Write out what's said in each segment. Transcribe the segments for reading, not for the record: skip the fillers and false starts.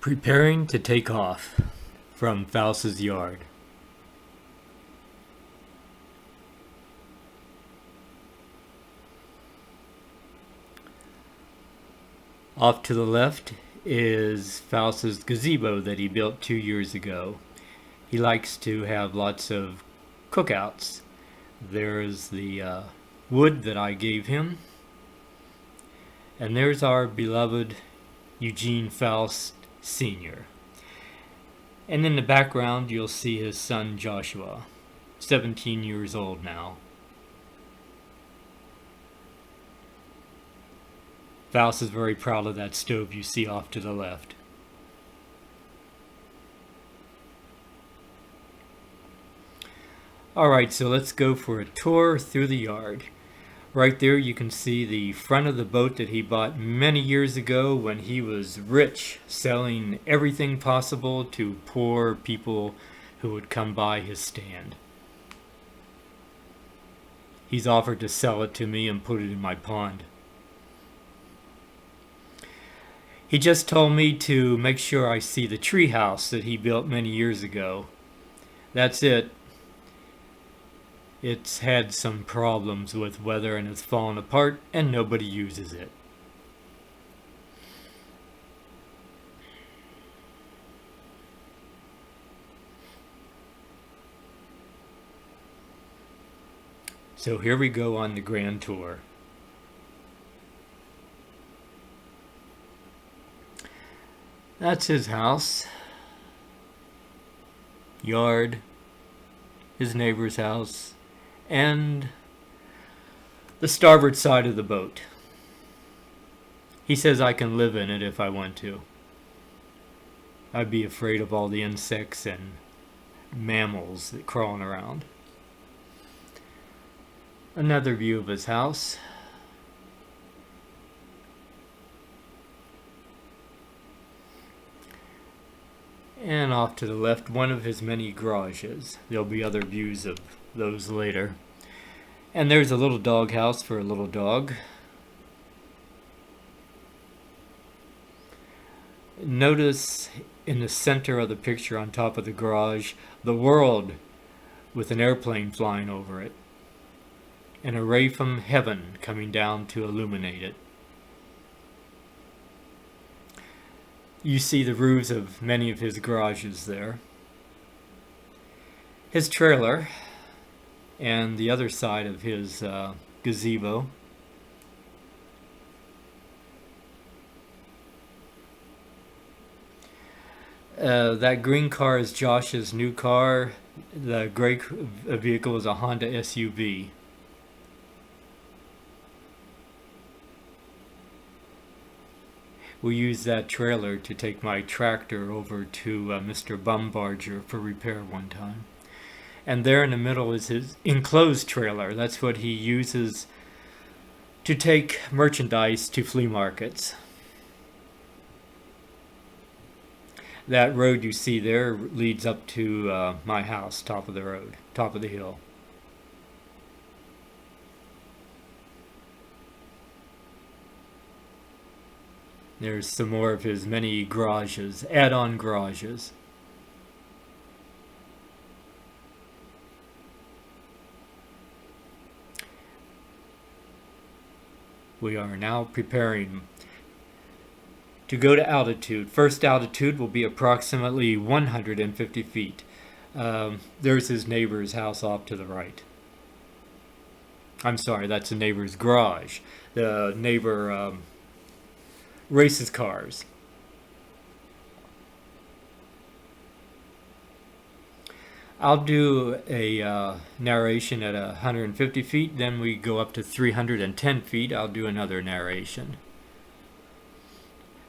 Preparing to take off from Faust's yard. Off to the left is Faust's gazebo that he built 2 years ago. He likes to have lots of cookouts. There's the wood that I gave him. And there's our beloved Eugene Faust Sr. And in the background you'll see his son Joshua, 17 years old now. Faust is very proud of that stove you see off to the left. Alright, so let's go for a tour through the yard. Right there you can see the front of the boat that he bought many years ago when he was rich, selling everything possible to poor people who would come by his stand. He's offered to sell it to me and put it in my pond. He just told me to make sure I see the tree house that he built many years ago. That's it. It's had some problems with weather and it's fallen apart and nobody uses it. So here we go on the grand tour. That's his house, yard, his neighbor's house, and the starboard side of the boat. He says I can live in it if I want to. I'd be afraid of all the insects and mammals that crawling around. Another view of his house. And off to the left, one of his many garages. There'll be other views of those later. And there's a little dog house for a little dog. Notice in the center of the picture on top of the garage, the world with an airplane flying over it. And a ray from heaven coming down to illuminate it. You see the roofs of many of his garages there. His trailer and the other side of his gazebo. That green car is Josh's new car. The gray vehicle is a Honda SUV. We used that trailer to take my tractor over to Mr. Bumbarger for repair one time. And there in the middle is his enclosed trailer. That's what he uses to take merchandise to flea markets. That road you see there leads up to my house, top of the road, top of the hill. There's some more of his many garages, add-on garages. We are now preparing to go to altitude. First altitude will be approximately 150 feet. There's his neighbor's house off to the right. I'm sorry, that's the neighbor's garage. The neighbor races cars. I'll do a narration at 150 feet, then we go up to 310 feet. I'll do another narration.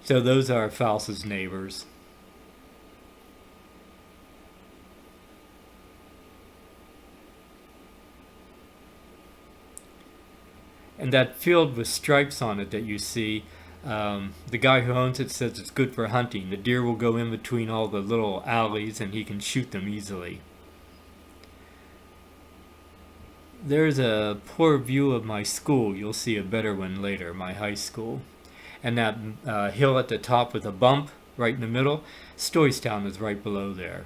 So those are Faust's neighbors. And that field with stripes on it that you see, the guy who owns it says it's good for hunting. The deer will go in between all the little alleys and he can shoot them easily. There's a poor view of my school. You'll see a better one later, my high school. And that hill at the top with a bump, right in the middle. Stoystown is right below there.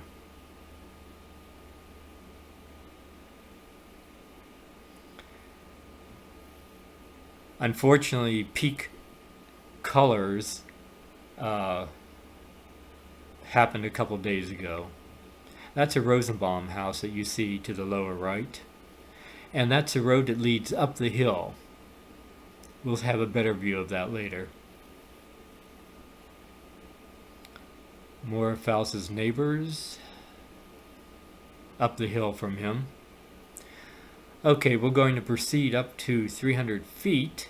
Unfortunately, peak colors uh, happened a couple days ago. That's a Rosenbaum house that you see to the lower right. And that's a road that leads up the hill. We'll have a better view of that later. More of Faust's neighbors up the hill from him. Okay, we're going to proceed up to 300 feet.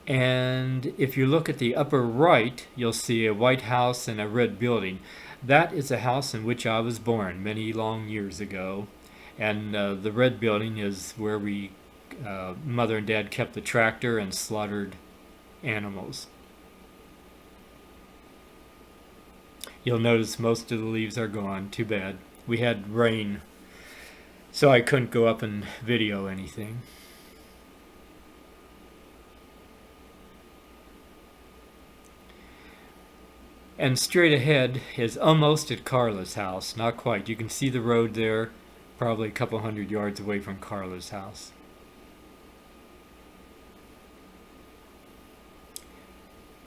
And if you look at the upper right, you'll see a white house and a red building. That is a house in which I was born many long years ago. And the red building is where Mother and Dad kept the tractor and slaughtered animals. You'll notice most of the leaves are gone. Too bad. We had rain, so I couldn't go up and video anything. And straight ahead is almost at Carla's house. Not quite. You can see the road there, probably a couple hundred yards away from Carla's house.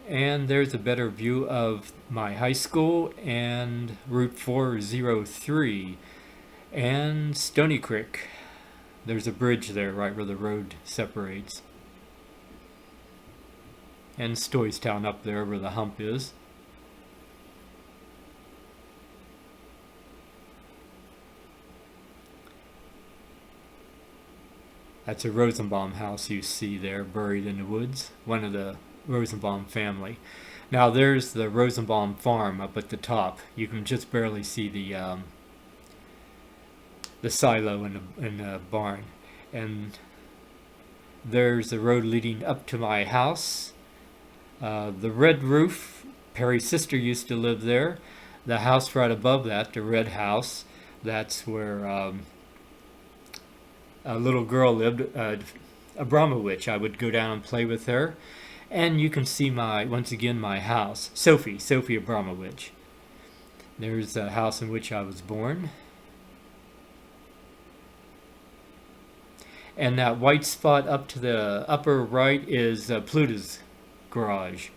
And there's a better view of my high school and Route 403 and Stony Creek. There's a bridge there right where the road separates. And Stoystown up there where the hump is. That's a Rosenbaum house you see there buried in the woods. One of the Rosenbaum family. Now there's the Rosenbaum farm up at the top. You can just barely see the silo in the barn. And there's the road leading up to my house. The red roof, Perry's sister used to live there. The house right above that, the red house, that's where a little girl lived, Abramowitch. I would go down and play with her. And you can see once again my house, Sophie Abramowitch. There's the house in which I was born. And that white spot up to the upper right is Pluta's garage.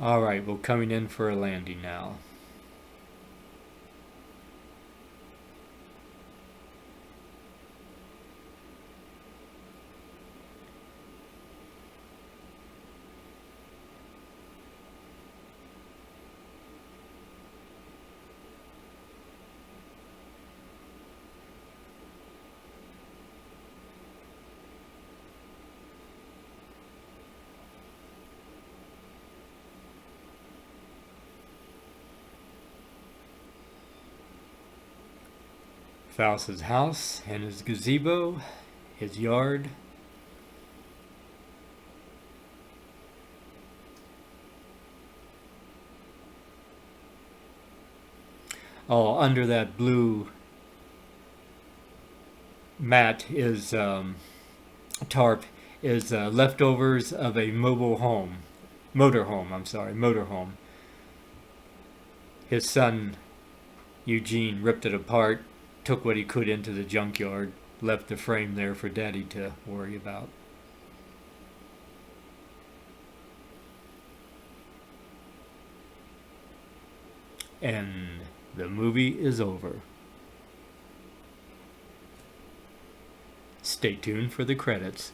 Alright, we're coming in for a landing now. Faust's house and his gazebo, his yard. Oh, under that blue mat is tarp is leftovers of a motorhome. His son Eugene ripped it apart, took what he could into the junkyard, left the frame there for Daddy to worry about. And the movie is over. Stay tuned for the credits.